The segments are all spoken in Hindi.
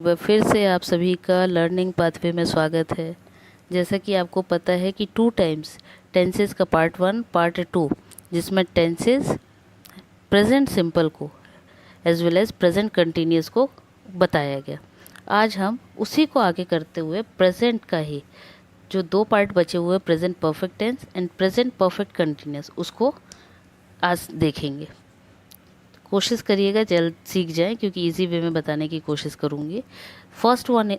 वह फिर से आप सभी का लर्निंग पाथवे में स्वागत है। जैसा कि आपको पता है कि 2 टाइम्स टेंसेस का पार्ट 1 पार्ट 2 जिसमें टेंसेस प्रेजेंट सिंपल को as well as present continuous को बताया गया। आज हम उसी को आगे करते हुए प्रेजेंट का ही जो 2 पार्ट बचे हुए present perfect tense and present perfect continuous उसको आज देखेंगे। कोशिश करिएगा जल्द सीख जाएं क्योंकि इजी वे में बताने की कोशिश करूँगी।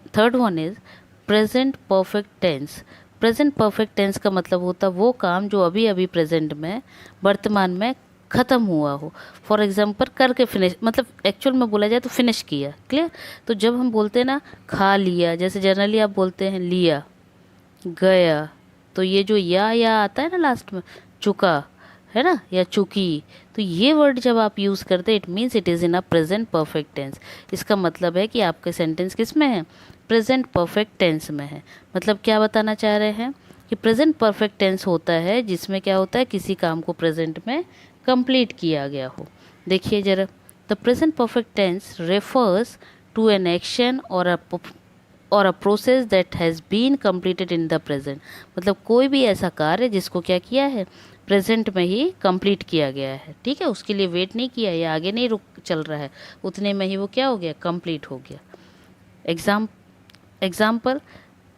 Third one is present perfect tense. Present perfect tense का मतलब होता है वो काम जो अभी अभी प्रेजेंट में वर्तमान में ख़त्म हुआ हो। फॉर एग्जांपल करके फिनिश, मतलब एक्चुअल में बोला जाए तो फिनिश किया। क्लियर। तो जब हम बोलते हैं ना खा लिया, जैसे जनरली आप बोलते हैं लिया, गया, तो ये जो या आता है ना लास्ट में, चुका है ना, या चुकी, तो ये वर्ड जब आप यूज़ करते हैं it means it is in a present perfect tense. इसका मतलब है कि आपके सेंटेंस किस में है, प्रेजेंट परफेक्ट टेंस में है। मतलब क्या बताना चाह रहे हैं कि प्रेजेंट परफेक्ट टेंस होता है जिसमें क्या होता है, किसी काम को प्रेजेंट में कंप्लीट किया गया हो। देखिए जरा, the present perfect tense refers to an action और a process that has been completed in the present. मतलब कोई भी ऐसा कार्य जिसको क्या किया है, प्रेजेंट में ही कंप्लीट किया गया है। ठीक है, उसके लिए वेट नहीं किया या आगे नहीं रुक चल रहा है, उतने में ही वो क्या हो गया, कंप्लीट हो गया। एग्जाम्पल,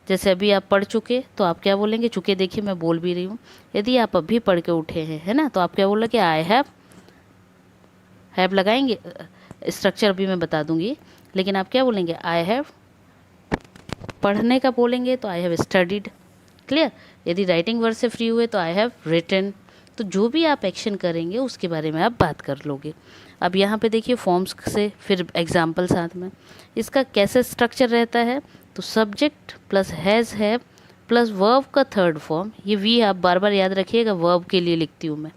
जैसे अभी आप पढ़ चुके तो आप क्या बोलेंगे, चुके देखिए मैं बोल भी रही हूँ। यदि आप अभी पढ़ के उठे हैं, है ना, तो आप क्या बोलोगे, आई हैव लगाएंगे। स्ट्रक्चर अभी मैं बता दूंगी, लेकिन आप क्या बोलेंगे, आई हैव। पढ़ने का बोलेंगे तो आई हैव स्टडीड। क्लियर। यदि राइटिंग वर्ड से फ्री हुए तो आई हैव रिटन। तो जो भी आप एक्शन करेंगे उसके बारे में आप बात कर लोगे। अब यहाँ पे देखिए फॉर्म्स से फिर एग्जाम्पल साथ में, इसका कैसे स्ट्रक्चर रहता है, तो subject plus has have plus verb का थर्ड फॉर्म, ये वी आप बार बार याद रखिएगा, वर्ब के लिए लिखती हूँ मैं,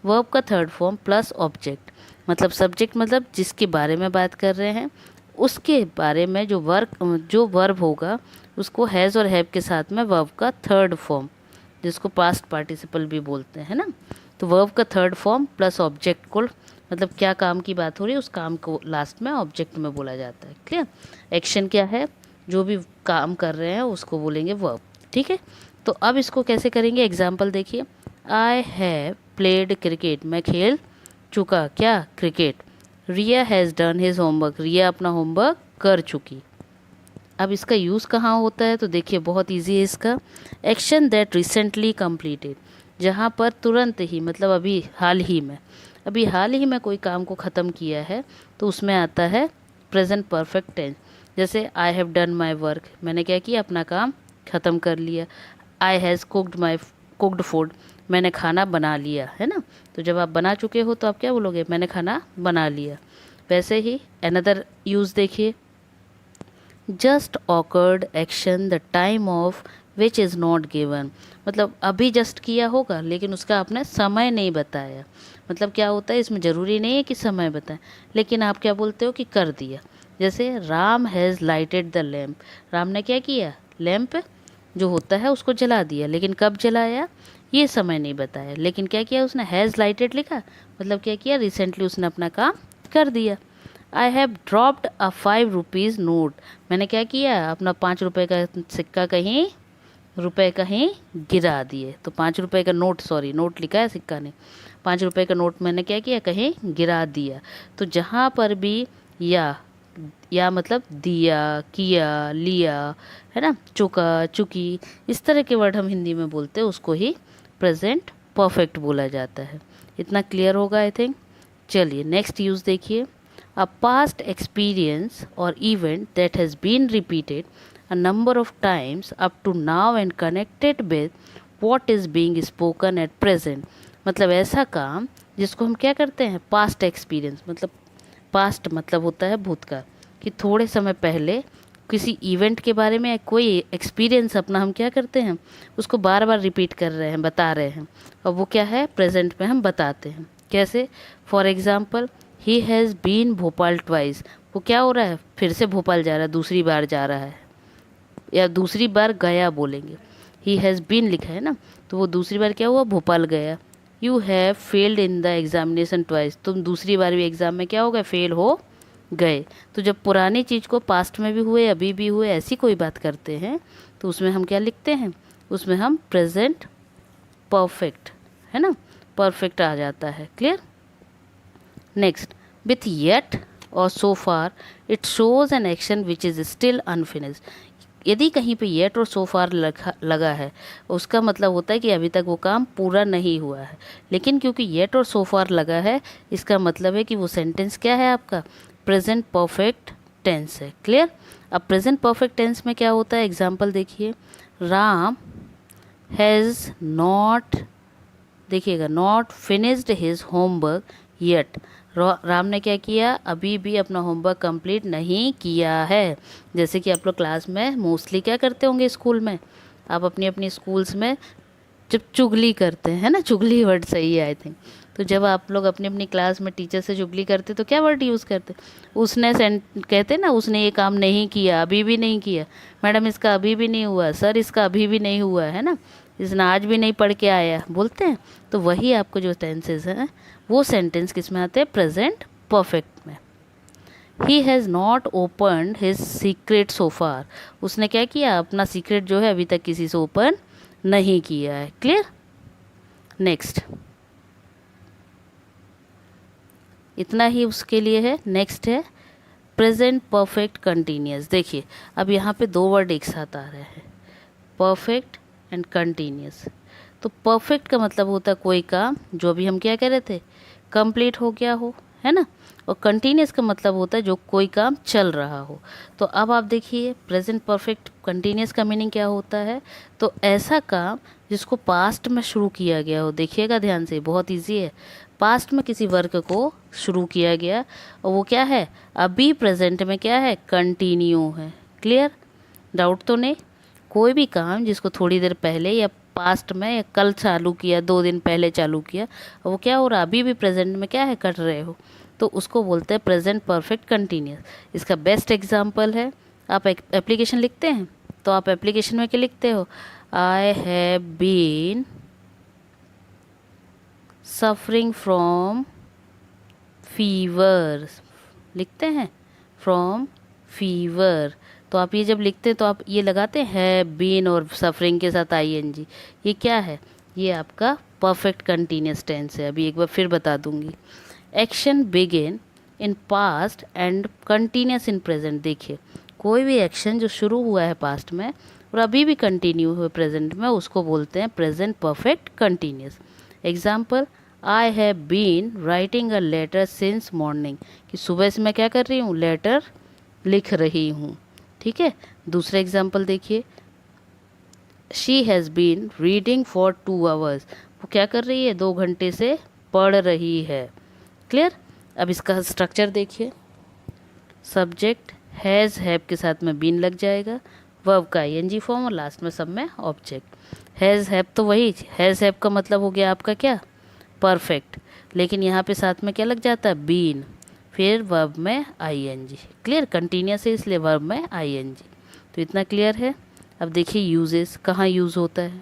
वर्ब का थर्ड फॉर्म प्लस ऑब्जेक्ट। मतलब सब्जेक्ट मतलब जिसके बारे में बात कर रहे हैं उसके बारे में जो वर्ब होगा उसको हैज़ और हैव के साथ में वर्ब का थर्ड फॉर्म, जिसको पास्ट पार्टिसिपल भी बोलते हैं ना, तो वर्ब का थर्ड फॉर्म प्लस ऑब्जेक्ट को, मतलब क्या काम की बात हो रही है उस काम को लास्ट में ऑब्जेक्ट में बोला जाता है। क्लियर। एक्शन क्या है, जो भी काम कर रहे हैं उसको बोलेंगे वर्ब। ठीक है, तो अब इसको कैसे करेंगे, एग्जाम्पल देखिए, आई हैव प्लेड क्रिकेट, मैं खेल चुका क्या, cricket. Riya has done his homework, Riya अपना होमवर्क कर चुकी। अब इसका यूज़ कहाँ होता है, तो देखिए बहुत इजी है इसका। एक्शन दैट रिसेंटली कंप्लीटेड, जहाँ पर तुरंत ही, मतलब अभी हाल ही में कोई काम को ख़त्म किया है तो उसमें आता है प्रेजेंट परफेक्ट टेंस। जैसे I have done my work, मैंने क्या किया, अपना काम ख़त्म कर लिया। आई हैज़ कुक्ड फूड, मैंने खाना बना लिया, है ना। तो जब आप बना चुके हो तो आप क्या बोलोगे, मैंने खाना बना लिया। वैसे ही अनदर यूज़ देखिए, just awkward action the time of which is not given. मतलब अभी जस्ट किया होगा लेकिन उसका आपने समय नहीं बताया। मतलब क्या होता है इसमें, ज़रूरी नहीं है कि समय बताएं, लेकिन आप क्या बोलते हो कि कर दिया। जैसे Ram has lighted the lamp, Ram ने क्या किया, लैम्प जो होता है उसको जला दिया, लेकिन कब जलाया ये समय नहीं बताया, लेकिन क्या किया उसने, हैज़ लाइटेड लिखा, मतलब क्या किया, रिसेंटली उसने अपना काम कर दिया। I have dropped a 5 rupees note, मैंने क्या किया, अपना 5 रुपये का सिक्का कहीं, रुपए कहीं गिरा दिए। तो 5 रुपये का नोट, सॉरी नोट लिखा है सिक्का ने, 5 रुपये का नोट मैंने क्या किया, कहीं गिरा दिया। तो जहाँ पर भी या मतलब दिया, किया, लिया, है ना, चुका, चुकी, इस तरह के वर्ड हम हिंदी में बोलते हैं उसको ही प्रेजेंट परफेक्ट बोला जाता है। इतना क्लियर होगा आई थिंक। चलिए नेक्स्ट यूज़ देखिए, a past experience or event that has been repeated a number of times up to now and connected with what is being spoken at present। मतलब ऐसा काम जिसको हम क्या करते हैं, पास्ट एक्सपीरियंस, मतलब पास्ट मतलब होता है भूतकाल, कि थोड़े समय पहले किसी इवेंट के बारे में कोई एक्सपीरियंस अपना हम क्या करते हैं, उसको बार बार रिपीट कर रहे हैं, बता रहे हैं, और वो क्या है, प्रेजेंट में हम बताते हैं। कैसे, for example, he has been Bhopal twice, वो क्या हो रहा है, फिर से भोपाल जा रहा है, दूसरी बार जा रहा है, या दूसरी बार गया बोलेंगे, ही हैज़ बीन लिखा है ना, तो वो दूसरी बार क्या हुआ, भोपाल गया। You have failed in the examination twice, तुम दूसरी बार भी एग्ज़ाम में क्या हो गए, फेल हो गए। तो जब पुरानी चीज़ को पास्ट में भी हुए अभी भी हुए ऐसी कोई बात करते हैं तो उसमें हम क्या लिखते हैं, उसमें हम प्रेजेंट परफेक्ट, है ना, परफेक्ट आ जाता है। क्लियर। नेक्स्ट, विथ येट और so far it shows an action which is still unfinished. यदि कहीं पे येट और सो फार लगा है उसका मतलब होता है कि अभी तक वो काम पूरा नहीं हुआ है। लेकिन क्योंकि येट और सो फार लगा है इसका मतलब है कि वो सेंटेंस क्या है, आपका प्रेजेंट परफेक्ट टेंस है। क्लियर। अब प्रेजेंट परफेक्ट टेंस में क्या होता है, एग्जाम्पल देखिए, राम हैज़ नॉट, देखिएगा, not finished his homework yet. Ram ने क्या किया, अभी भी अपना होमवर्क कंप्लीट नहीं किया है। जैसे कि आप लोग क्लास में मोस्टली क्या करते होंगे स्कूल में, आप अपनी अपनी स्कूल्स में जब चुगली करते हैं, है ना, चुगली वर्ड सही है आई थिंक। तो जब आप लोग अपनी अपनी क्लास में टीचर से चुगली करते तो क्या वर्ड यूज़ करते, उसने कहते ना उसने ये काम नहीं किया, अभी भी नहीं किया, मैडम इसका अभी भी नहीं हुआ, सर इसका अभी भी नहीं हुआ, है ना, इसने आज भी नहीं पढ़ के आया, बोलते हैं। तो वही आपको जो टेंसेज हैं वो सेंटेंस किस में आते हैं, प्रेजेंट परफेक्ट में। He has not opened his secret so far, उसने क्या किया, अपना सीक्रेट जो है अभी तक किसी से ओपन नहीं किया है। क्लियर। नेक्स्ट, इतना ही उसके लिए है। नेक्स्ट है प्रेजेंट परफेक्ट कंटिन्यूस। देखिए अब यहाँ पे दो वर्ड एक साथ आ रहे हैं, परफेक्ट एंड कंटिन्यूस। तो परफेक्ट का मतलब होता है कोई काम जो भी हम क्या कह रहे थे, कंप्लीट हो गया हो, है ना, और कंटिन्यूस का मतलब होता है जो कोई काम चल रहा हो। तो अब आप देखिए प्रेजेंट परफेक्ट कंटिन्यूस का मीनिंग क्या होता है, तो ऐसा काम जिसको पास्ट में शुरू किया गया हो। देखिएगा ध्यान से, बहुत इजी है। पास्ट में किसी वर्क को शुरू किया गया और वो क्या है, अभी प्रेजेंट में क्या है, कंटिन्यू है। क्लियर, डाउट तो नहीं। कोई भी काम जिसको थोड़ी देर पहले या पास्ट में या कल चालू किया, 2 दिन पहले चालू किया, और वो क्या हो रहा, अभी भी प्रेजेंट में क्या है, कर रहे हो, तो उसको बोलते हैं प्रेजेंट परफेक्ट कंटिन्यूस। इसका बेस्ट एग्जांपल है, आप एप्लीकेशन लिखते हैं तो आप एप्लीकेशन में क्या लिखते हो, I have been suffering from fever, लिखते हैं फ्रॉम फीवर। तो आप ये जब लिखते हैं तो आप ये लगाते हैं बीन और सफरिंग के साथ आईएनजी। ये क्या है, ये आपका परफेक्ट कंटिन्यूस टेंस है। अभी एक बार फिर बता दूंगी, action begin in past and continuous in present. देखिए कोई भी एक्शन जो शुरू हुआ है पास्ट में और अभी भी कंटिन्यू हुए प्रेजेंट में उसको बोलते हैं present perfect continuous. Example, I have been writing a letter since morning, कि सुबह से मैं क्या कर रही हूँ, लेटर लिख रही हूँ। ठीक है। दूसरा एग्जाम्पल देखिए, she has been reading for 2 hours, वो क्या कर रही है, 2 घंटे से पढ़ रही है। क्लियर। अब इसका स्ट्रक्चर देखिए, सब्जेक्ट हैज़ हैव के साथ में बीन लग जाएगा, वर्ब का आईएनजी फॉर्म और लास्ट में सब में ऑब्जेक्ट। हैज़ हैव तो वही, हैज़ हैव का मतलब हो गया आपका क्या, परफेक्ट, लेकिन यहाँ पे साथ में क्या लग जाता है, बीन, फिर वर्ब में आईएनजी। क्लियर, कंटिन्यूस है इसलिए वर्ब में आईएनजी। तो इतना क्लियर है। अब देखिए यूजेस, कहाँ यूज़ होता है,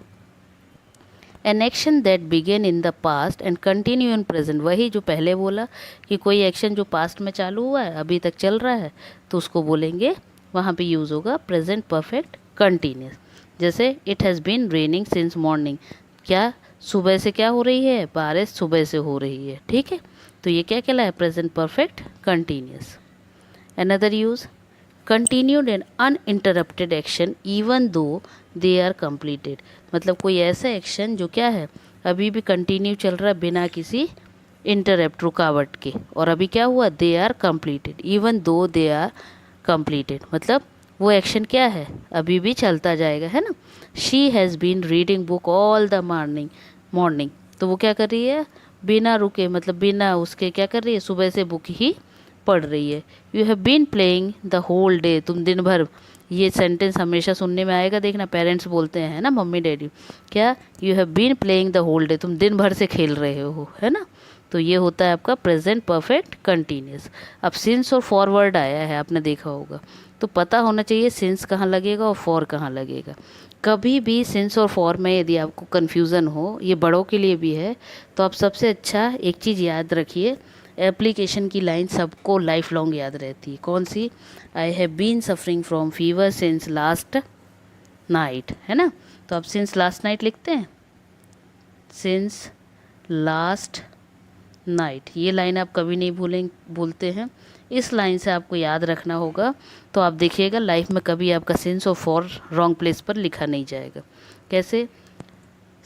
an action that began in the past and continue in present. वही जो पहले बोला कि कोई एक्शन जो पास्ट में चालू हुआ है अभी तक चल रहा है तो उसको बोलेंगे, वहाँ पे यूज़ होगा प्रेजेंट परफेक्ट कंटिन्यूस। जैसे it has been raining since morning, क्या सुबह से क्या हो रही है, बारिश सुबह से हो रही है। ठीक है, तो ये क्या कहलाया, present perfect continuous. Another use, continued and uninterrupted action even though they are completed. मतलब कोई ऐसा एक्शन जो क्या है, अभी भी कंटिन्यू चल रहा है बिना किसी इंटरप्ट, रुकावट के, और अभी क्या हुआ, they are completed, even though they are completed, मतलब वो एक्शन क्या है, अभी भी चलता जाएगा, है ना। She has been reading book all the morning, तो वो क्या कर रही है, बिना रुके, मतलब बिना उसके क्या कर रही है, सुबह से बुक ही पढ़ रही है। You have been playing the whole day, तुम दिन भर, ये सेंटेंस हमेशा सुनने में आएगा, देखना पेरेंट्स बोलते हैं ना, मम्मी डैडी, क्या, you have been playing the whole day, तुम दिन भर से खेल रहे हो, है ना। तो ये होता है आपका प्रेजेंट परफेक्ट कंटिन्यूस। अब सिंस और फॉरवर्ड आया है, आपने देखा होगा, तो पता होना चाहिए सिंस कहाँ लगेगा और फॉर कहाँ लगेगा। कभी भी सिंस और फॉर में यदि आपको कन्फ्यूज़न हो, ये बड़ों के लिए भी है, तो आप सबसे अच्छा एक चीज़ याद रखिए, एप्लीकेशन की लाइन सबको लाइफ लॉन्ग याद रहती है। कौन सी? I have been suffering from fever since last night, है ना। तो आप सिंस लास्ट नाइट लिखते हैं, सिंस लास्ट नाइट। ये लाइन आप कभी नहीं भूलते हैं, इस लाइन से आपको याद रखना होगा। तो आप देखिएगा लाइफ में कभी आपका सिंस और फॉर रॉन्ग प्लेस पर लिखा नहीं जाएगा। कैसे?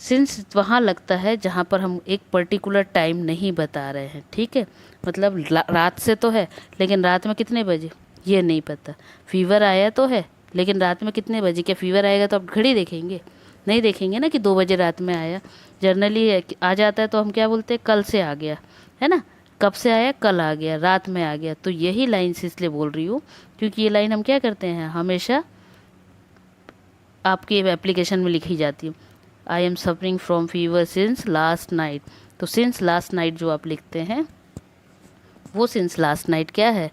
सिंस वहाँ लगता है जहाँ पर हम एक पर्टिकुलर टाइम नहीं बता रहे हैं, ठीक है। मतलब रात से तो है, लेकिन रात में कितने बजे ये नहीं पता। फीवर आया तो है, लेकिन रात में कितने बजे? क्या फीवर आएगा तो आप घड़ी देखेंगे? नहीं देखेंगे ना कि 2 बजे रात में आया। जनरली आ जाता है तो हम क्या बोलते हैं? कल से आ गया, है ना। कब से आया? कल आ गया, रात में आ गया। तो यही लाइन से इसलिए बोल रही हूँ क्योंकि ये लाइन हम क्या करते हैं, हमेशा आपके एप्लीकेशन में लिखी जाती है। I am suffering from fever since last night. तो सिंस लास्ट नाइट जो आप लिखते हैं, वो सिंस लास्ट नाइट क्या है?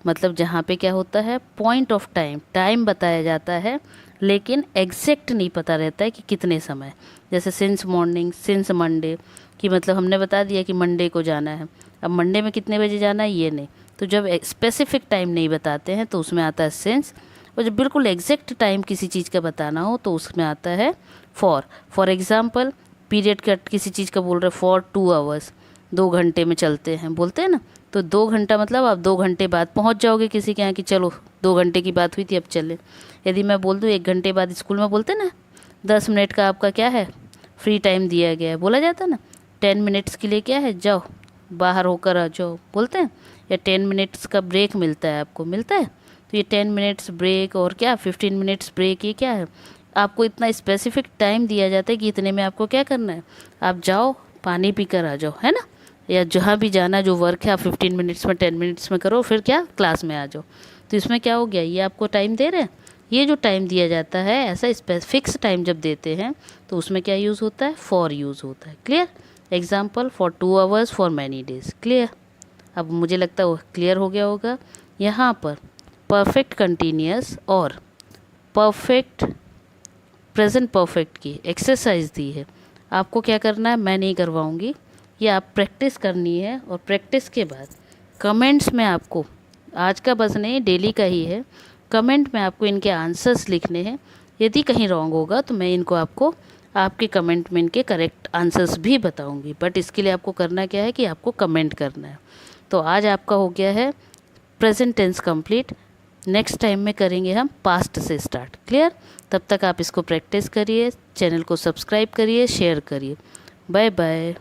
मतलब जहाँ पे क्या होता है, पॉइंट ऑफ टाइम, टाइम बताया जाता है, लेकिन एग्जैक्ट नहीं पता रहता है कि कितने समय। जैसे सिंस मॉर्निंग, सिंस मंडे, कि मतलब हमने बता दिया कि मंडे को जाना है, अब मंडे में कितने बजे जाना है ये नहीं। तो जब स्पेसिफिक टाइम नहीं बताते हैं तो उसमें आता है सिंस, और जब बिल्कुल एग्जैक्ट टाइम किसी चीज़ का बताना हो तो उसमें आता है फॉर एग्जाम्पल पीरियड का किसी चीज़ का बोल रहे फॉर 2 आवर्स, 2 घंटे में चलते हैं, बोलते हैं ना। तो 2 घंटा मतलब आप 2 घंटे बाद पहुंच जाओगे किसी के यहाँ कि चलो 2 घंटे की बात हुई थी अब चले। यदि मैं बोल दूँ 1 घंटे बाद, स्कूल में बोलते ना 10 मिनट का आपका क्या है, फ्री टाइम दिया गया है, बोला जाता ना। 10 मिनट्स के लिए क्या है, जाओ बाहर होकर आ जाओ, बोलते हैं। या 10 मिनट्स का ब्रेक मिलता है, आपको मिलता है। तो ये 10 मिनट्स ब्रेक और क्या 15 मिनट्स ब्रेक, ये क्या है, आपको इतना स्पेसिफिक टाइम दिया जाता है कि इतने में आपको क्या करना है, आप जाओ पानी पी कर आ जाओ, है ना। या जहाँ भी जाना, जो वर्क है आप 15 मिनट्स में 10 मिनट्स में करो, फिर क्या क्लास में आ जाओ। तो इसमें क्या हो गया, ये आपको टाइम दे रहे हैं। ये जो टाइम दिया जाता है, ऐसा फिक्स टाइम जब देते हैं तो उसमें क्या यूज़ होता है, फॉर यूज़ होता है। Clear? Example for 2 hours for many days. Clear? अब मुझे लगता है वो क्लियर हो गया होगा। यहाँ पर परफेक्ट कंटिन्यूअस और परफेक्ट प्रेजेंट परफेक्ट की एक्सरसाइज दी है। आपको क्या करना है, मैं नहीं करवाऊँगी, ये आप प्रैक्टिस करनी है। और प्रैक्टिस के बाद कमेंट्स में आपको, आज का बस नहीं डेली का ही है, कमेंट में आपको इनके आंसर्स लिखने हैं। यदि कहीं रॉन्ग होगा तो मैं इनको आपको आपके कमेंट में इनके करेक्ट आंसर्स भी बताऊंगी। बट इसके लिए आपको करना क्या है कि आपको कमेंट करना है। तो आज आपका हो गया है present tense complete. Next time में करेंगे हम पास्ट से स्टार्ट। क्लियर? तब तक आप इसको प्रैक्टिस करिए, चैनल को सब्सक्राइब करिए, शेयर करिए। Bye bye.